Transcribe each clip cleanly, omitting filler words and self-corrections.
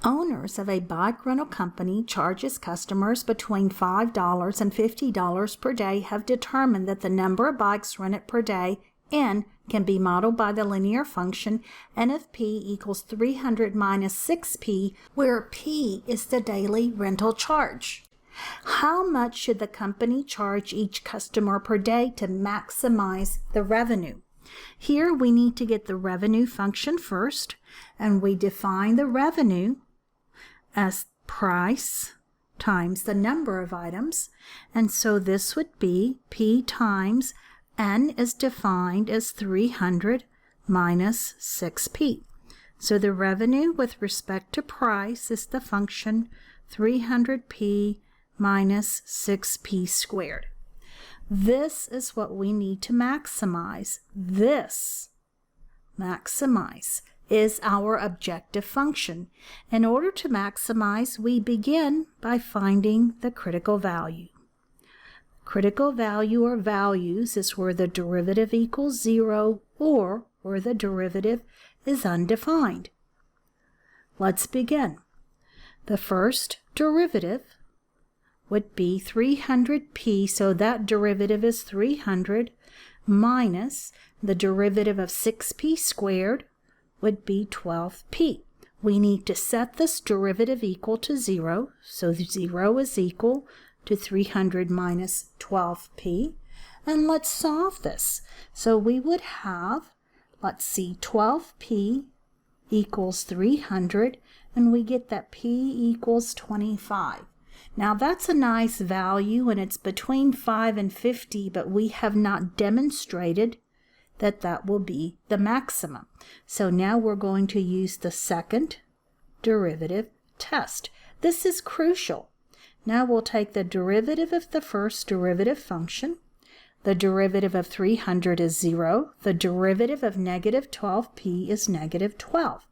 Owners of a bike rental company charges customers between $5 and $50 per day have determined that the number of bikes rented per day, N, can be modeled by the linear function N of P equals 300 minus 6P, where P is the daily rental charge. How much should the company charge each customer per day to maximize the revenue? Here we need to get the revenue function first, and we define the revenue as price times the number of items, and so this would be P times N is defined as 300 minus 6P. So the revenue with respect to price is the function 300P minus 6P squared. This is what we need to maximize. This maximize is our objective function. In order to maximize, we begin by finding the critical value. Critical value or values is where the derivative equals 0 or where the derivative is undefined. Let's begin. The first derivative would be 300p, so that derivative is 300 minus the derivative of 6p squared would be 12p. We need to set this derivative equal to 0, so 0 is equal to 300 minus 12p, and let's solve this. So we would have, let's see, 12p equals 300, and we get that p equals 25. Now that's a nice value, and it's between 5 and 50, but we have not demonstrated that that will be the maximum. So now we're going to use the second derivative test. This is crucial. Now we'll take the derivative of the first derivative function. The derivative of 300 is 0. The derivative of negative 12p is negative 12.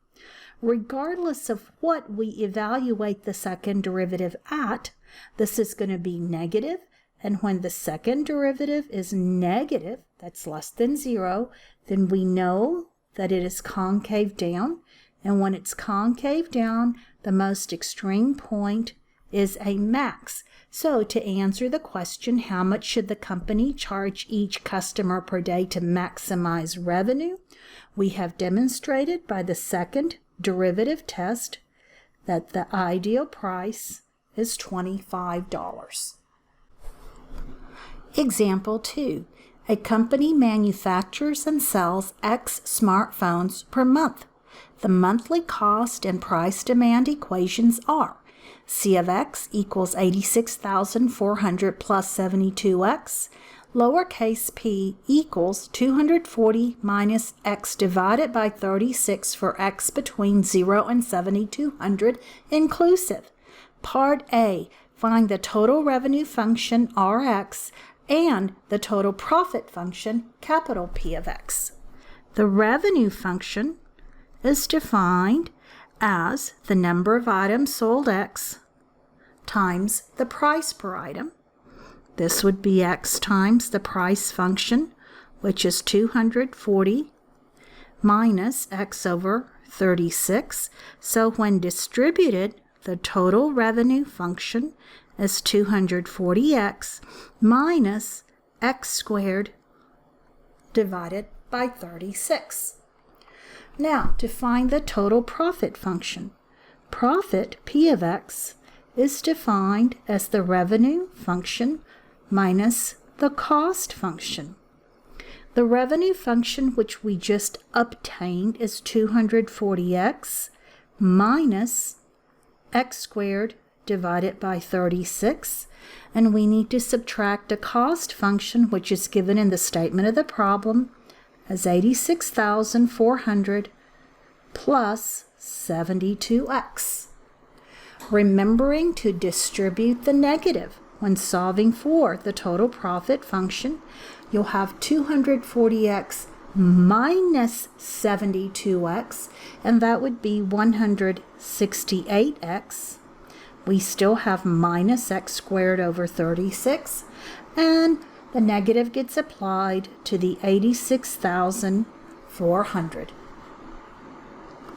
Regardless of what we evaluate the second derivative at, this is going to be negative, and when the second derivative is negative, that's less than 0, then we know that it is concave down, and when it's concave down, the most extreme point is a max. So to answer the question, how much should the company charge each customer per day to maximize revenue, we have demonstrated by the second derivative test that the ideal price is $25. Example 2. A company manufactures and sells X smartphones per month. The monthly cost and price demand equations are C of X equals 86,400 plus 72X, lowercase p equals 240 minus X divided by 36 for X between 0 and 7,200 inclusive. Part A, find the total revenue function Rx and the total profit function capital P of X. The revenue function is defined as the number of items sold X times the price per item. This would be X times the price function, which is 240 minus X over 36. So when distributed, the total revenue function is 240x minus x squared divided by 36. Now, to find the total profit function, profit, P of x, is defined as the revenue function minus the cost function. The revenue function which we just obtained is 240x minus x squared divided by 36, and we need to subtract a cost function which is given in the statement of the problem as 86,400 plus 72x. Remembering to distribute the negative when solving for the total profit function, you'll have 240x minus 72x, and that would be 168x. We still have minus x squared over 36, and the negative gets applied to the 86,400.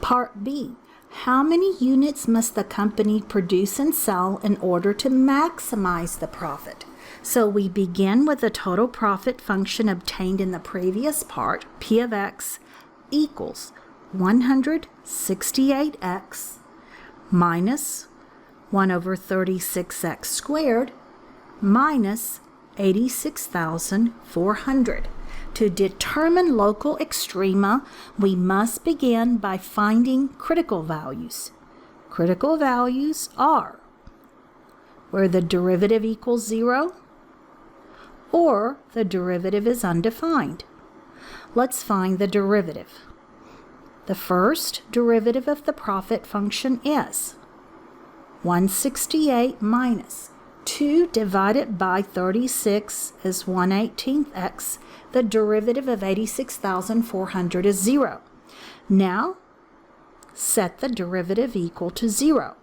Part B, How many units must the company produce and sell in order to maximize the profit? So we begin with the total profit function obtained in the previous part, P of x equals 168x minus 1 over 36x squared minus 86,400. To determine local extrema, we must begin by finding critical values. Critical values are where the derivative equals 0 or the derivative is undefined. Let's find the derivative. The first derivative of the profit function is 168 minus 2 divided by 36 is 1/18x. The derivative of 86,400 is 0. Now, set the derivative equal to 0.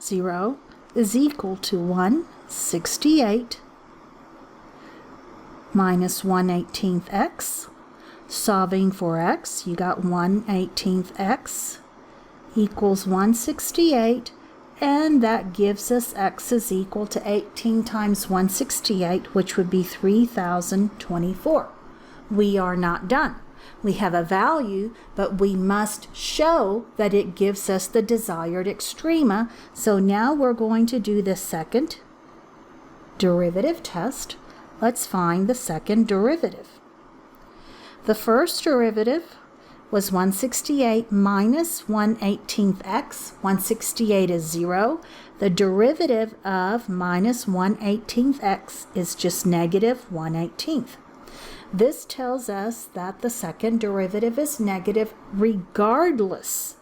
0 is equal to 168 minus 1/18x. Solving for x, you got 1/18x equals 168. And that gives us x is equal to 18 times 168, which would be 3,024. We are not done. We have a value, but we must show that it gives us the desired extrema. So now we're going to do the second derivative test. Let's find the second derivative. The first derivative was 168 minus 1/18x. 168 is 0. The derivative of minus 1/18x is just negative 1/18. This tells us that the second derivative is negative regardless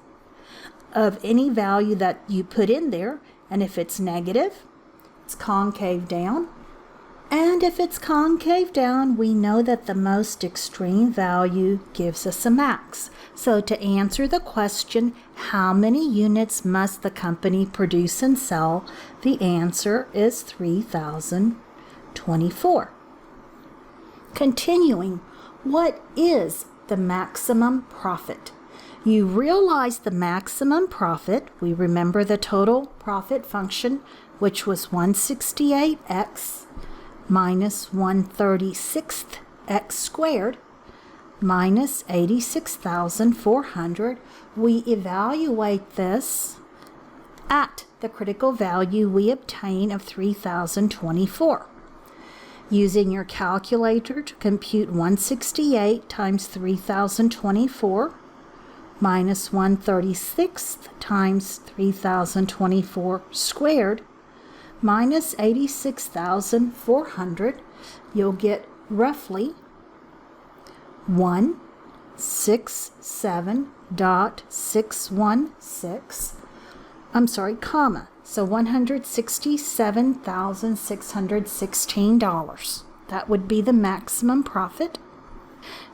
of any value that you put in there. And if it's negative, it's concave down. And if it's concave down, we know that the most extreme value gives us a max. So to answer the question, how many units must the company produce and sell? The answer is 3,024. Continuing, what is the maximum profit? You realize the maximum profit. We remember the total profit function, which was 168x minus 1/36x squared minus 86,400. We evaluate this at the critical value we obtain of 3,024. Using your calculator to compute 168 times 3,024 minus 1/36 times 3,024 squared minus 86,400, you'll get roughly 167.616, comma. So $167,616. That would be the maximum profit.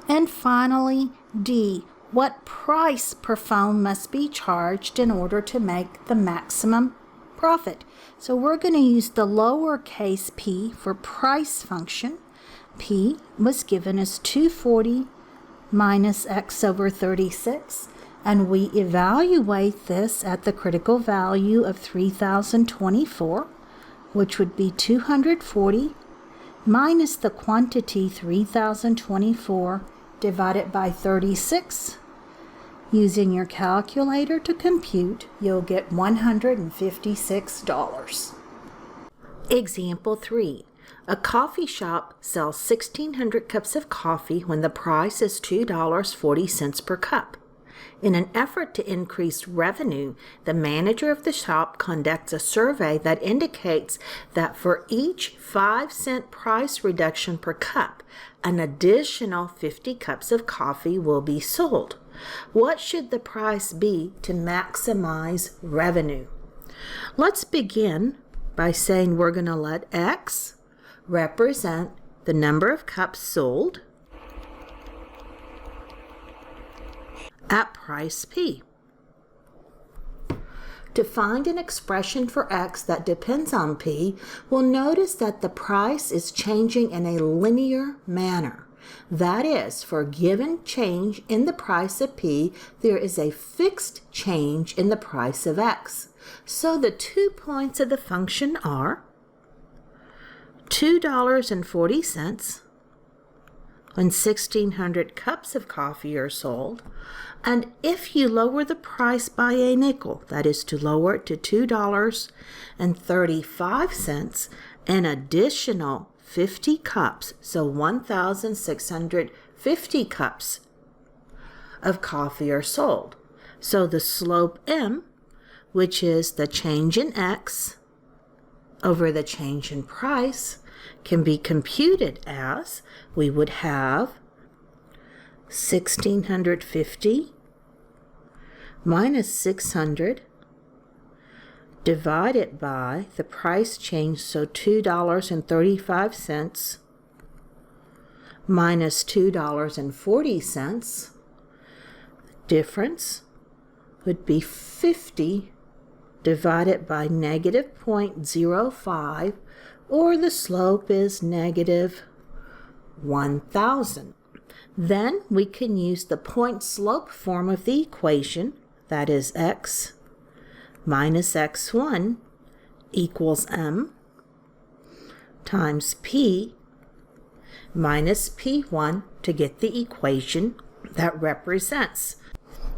And finally, D, what price per phone must be charged in order to make the maximum profit? So we're going to use the lowercase p for price function. P was given as 240 minus x over 36, and we evaluate this at the critical value of 3,024, which would be 240 minus the quantity 3,024 divided by 36. Using your calculator to compute, you'll get $156. Example 3. A coffee shop sells 1,600 cups of coffee when the price is $2.40 per cup. In an effort to increase revenue, the manager of the shop conducts a survey that indicates that for each 5-cent price reduction per cup, an additional 50 cups of coffee will be sold. What should the price be to maximize revenue? Let's begin by saying we're going to let X represent the number of cups sold at price P. To find an expression for X that depends on P, we'll notice that the price is changing in a linear manner. That is, for a given change in the price of P, there is a fixed change in the price of X. So the 2 points of the function are $2.40 when 1,600 cups of coffee are sold, and if you lower the price by a nickel, that is to lower it to $2.35, an additional 50 cups, so 1,650 cups of coffee are sold. So the slope M, which is the change in X over the change in price, can be computed as we would have 1,650 minus 600 divided by the price change, so $2.35 minus $2.40. Difference would be 50 divided by negative 0.05, or the slope is negative 1,000. Then we can use the point-slope form of the equation, that is x minus x1 equals m times p minus p1 to get the equation that represents.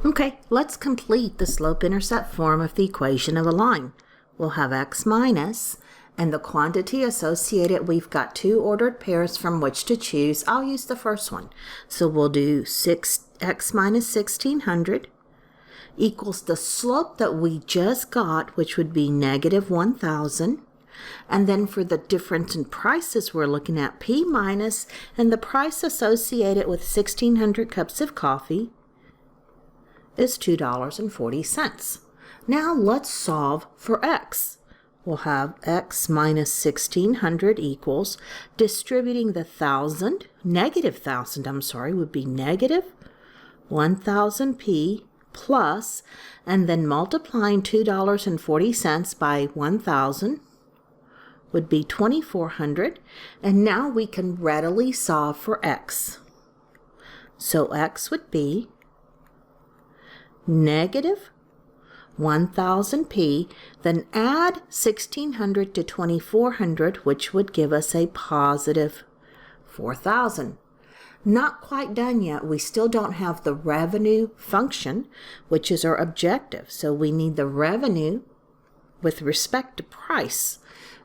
Okay, let's complete the slope-intercept form of the equation of a line. We'll have x minus, and the quantity associated, we've got two ordered pairs from which to choose. I'll use the first one. So we'll do x minus 1,600 equals the slope that we just got, which would be negative 1,000. And then for the difference in prices, we're looking at P minus, and the price associated with 1,600 cups of coffee is $2.40. Now let's solve for x. We'll have x minus 1,600 equals, distributing the negative 1,000, would be negative 1,000p plus, and then multiplying $2.40 by 1,000 would be 2,400, and now we can readily solve for x. So x would be negative 1,000p, then add 1,600 to 2,400, which would give us a positive 4,000. Not quite done yet. We still don't have the revenue function, which is our objective. So we need the revenue with respect to price.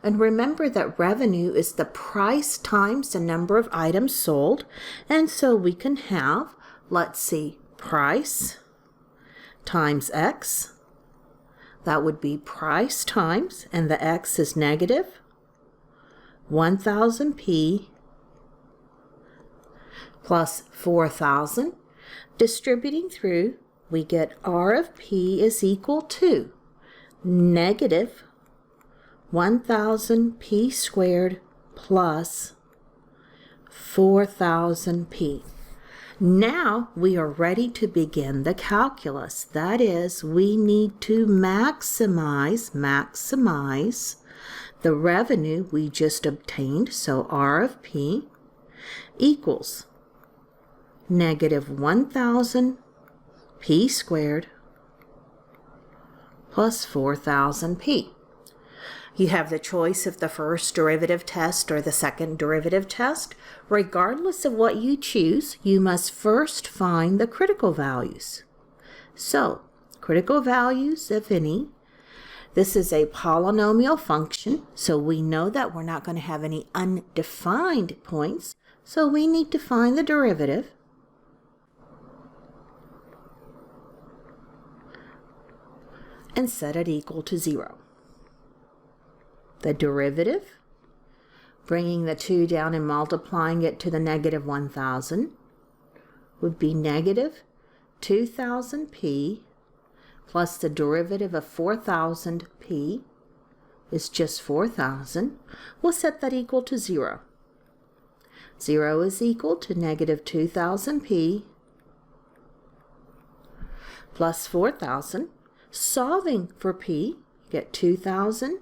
And remember that revenue is the price times the number of items sold. And so we can have, let's see, price times x. That would be price times, and the x is negative 1,000p plus 4,000. Distributing through, we get r of p is equal to negative 1,000p squared plus 4,000p. Now we are ready to begin the calculus. That is, we need to maximize the revenue we just obtained. So r of p equals negative 1,000p squared plus 4,000p. You have the choice of the first derivative test or the second derivative test. Regardless of what you choose, you must first find the critical values. So, critical values, if any. This is a polynomial function, so we know that we're not going to have any undefined points. So we need to find the derivative. And set it equal to 0. The derivative, bringing the 2 down and multiplying it to the negative 1,000, would be negative 2,000p plus the derivative of 4,000p is just 4,000. We'll set that equal to 0. 0 is equal to negative 2,000p plus 4,000. Solving for p, get 2,000.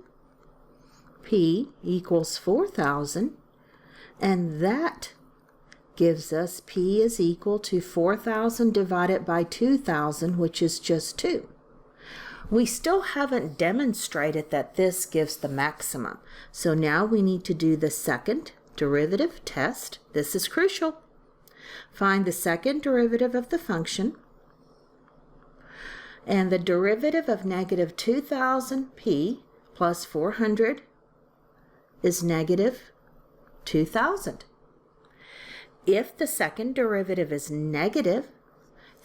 P equals 4,000, and that gives us P is equal to 4,000 divided by 2,000, which is just 2. We still haven't demonstrated that this gives the maximum. So now we need to do the second derivative test. This is crucial. Find the second derivative of the function. And the derivative of negative 2,000p plus 400 is negative 2,000. If the second derivative is negative,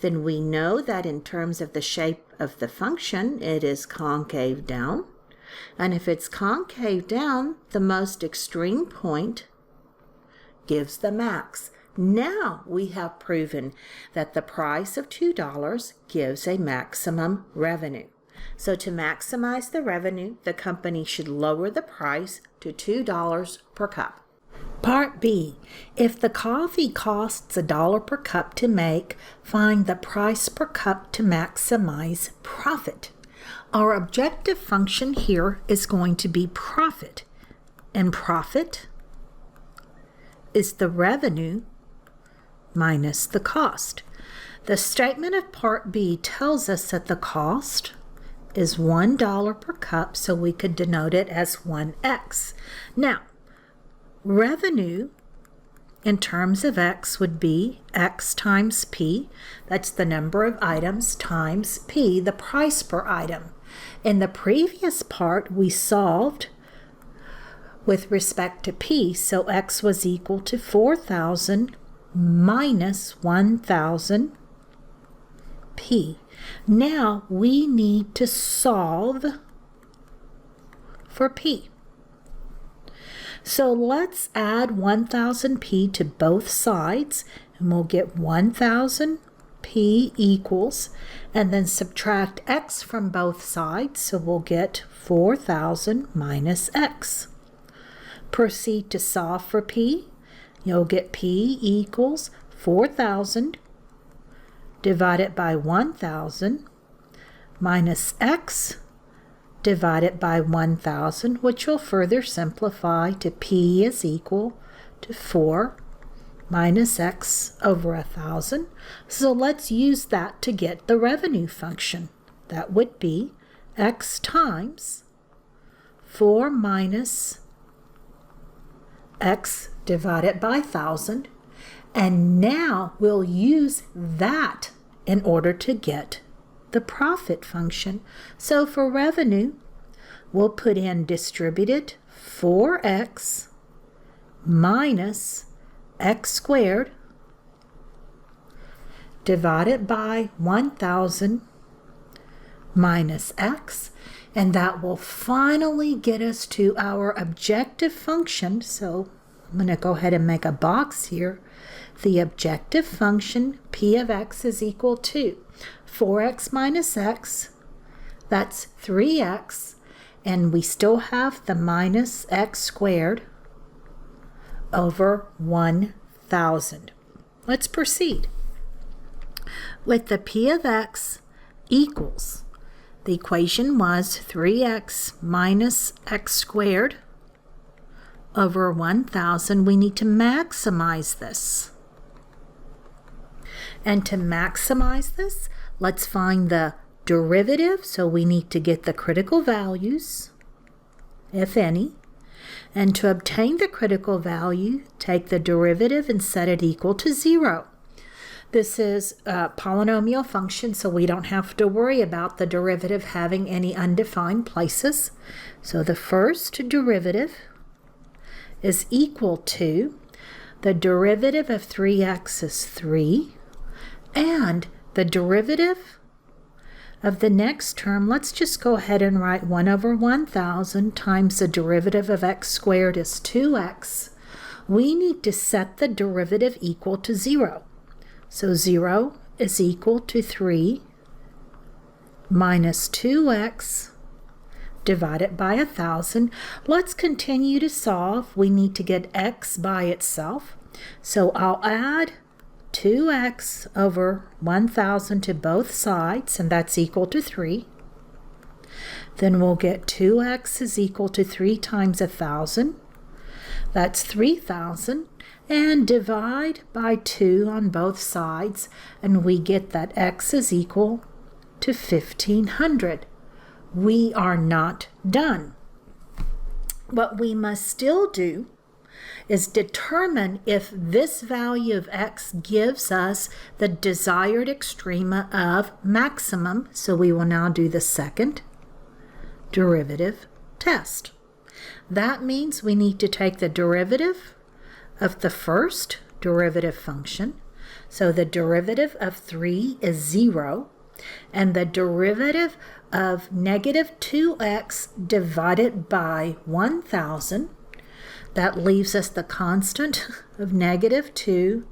then we know that in terms of the shape of the function, it is concave down. And if it's concave down, the most extreme point gives the max. Now we have proven that the price of $2 gives a maximum revenue. So to maximize the revenue, the company should lower the price to $2 per cup. Part B. If the coffee costs $1 per cup to make, find the price per cup to maximize profit. Our objective function here is going to be profit. And profit is the revenue minus the cost. The statement of Part B tells us that the cost is $1 per cup, so we could denote it as 1x. Now, revenue in terms of x would be x times p. That's the number of items times p, the price per item. In the previous part, we solved with respect to p, so x was equal to 4,000 minus 1,000 p. Now we need to solve for p. So let's add 1,000p to both sides, and we'll get 1,000p equals, and then subtract x from both sides, so we'll get 4,000 minus x. Proceed to solve for p. You'll get p equals 4,000 divided by 1,000 minus x divided by 1,000, which will further simplify to p is equal to 4 minus x over 1,000. So let's use that to get the revenue function. That would be x times 4 minus x divided by 1,000. And now we'll use that in order to get the profit function. So for revenue, we'll put in distributed 4x minus x squared divided by 1,000 minus x, and that will finally get us to our objective function. So I'm going to go ahead and make a box here. The objective function p of x is equal to 4x minus x, that's 3x, and we still have the minus x squared over 1,000. Let's proceed. With the p of x equals, the equation was 3x minus x squared over 1,000. We need to maximize this. And to maximize this, let's find the derivative. So we need to get the critical values, if any. And to obtain the critical value, take the derivative and set it equal to 0. This is a polynomial function, so we don't have to worry about the derivative having any undefined places. So the first derivative is equal to the derivative of 3x is 3, and the derivative of the next term, let's just go ahead and write 1 over 1,000 times the derivative of x squared is 2x. We need to set the derivative equal to 0. So 0 is equal to 3 minus 2x divided by 1,000. Let's continue to solve. We need to get x by itself. So I'll add 2x over 1,000 to both sides, and that's equal to 3. Then we'll get 2x is equal to 3 times 1,000. That's 3,000. and divide by 2 on both sides, and we get that x is equal to 1,500. We are not done. What we must still do is determine if this value of x gives us the desired extrema of maximum. So we will now do the second derivative test. That means we need to take the derivative of the first derivative function. So the derivative of 3 is 0, and the derivative of negative 2x divided by 1,000. That leaves us the constant of negative 2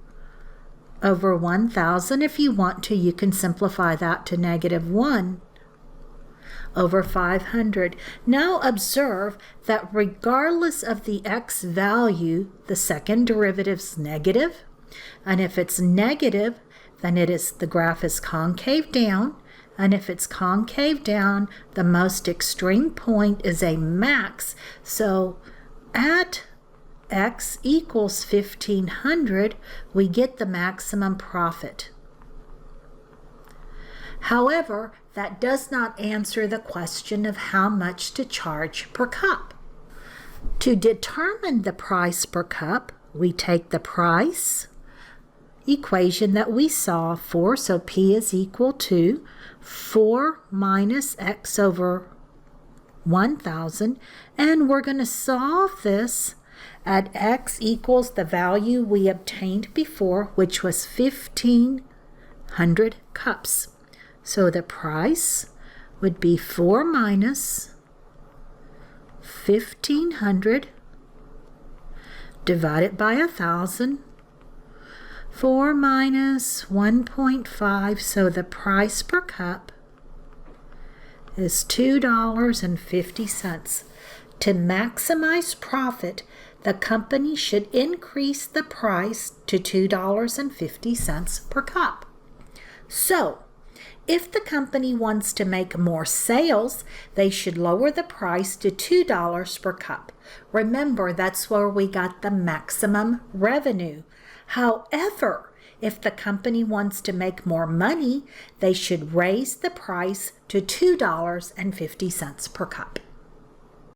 over 1,000. If you want to, you can simplify that to negative 1 over 500. Now observe that regardless of the x value, the second derivative is negative. And if it's negative, then the graph is concave down. And if it's concave down, the most extreme point is a max. So at x equals 1,500, we get the maximum profit. However, that does not answer the question of how much to charge per cup. To determine the price per cup, we take the price equation that we saw for, so P is equal to 4 minus x over 1,000, and we're going to solve this at x equals the value we obtained before, which was 1,500 cups. So the price would be 4 minus 1,500 divided by 1,000. 4 minus 1.5, so the price per cup is $2.50. To maximize profit, the company should increase the price to $2.50 per cup. So, if the company wants to make more sales, they should lower the price to $2 per cup. Remember, that's where we got the maximum revenue. However, if the company wants to make more money, they should raise the price to $2.50 per cup.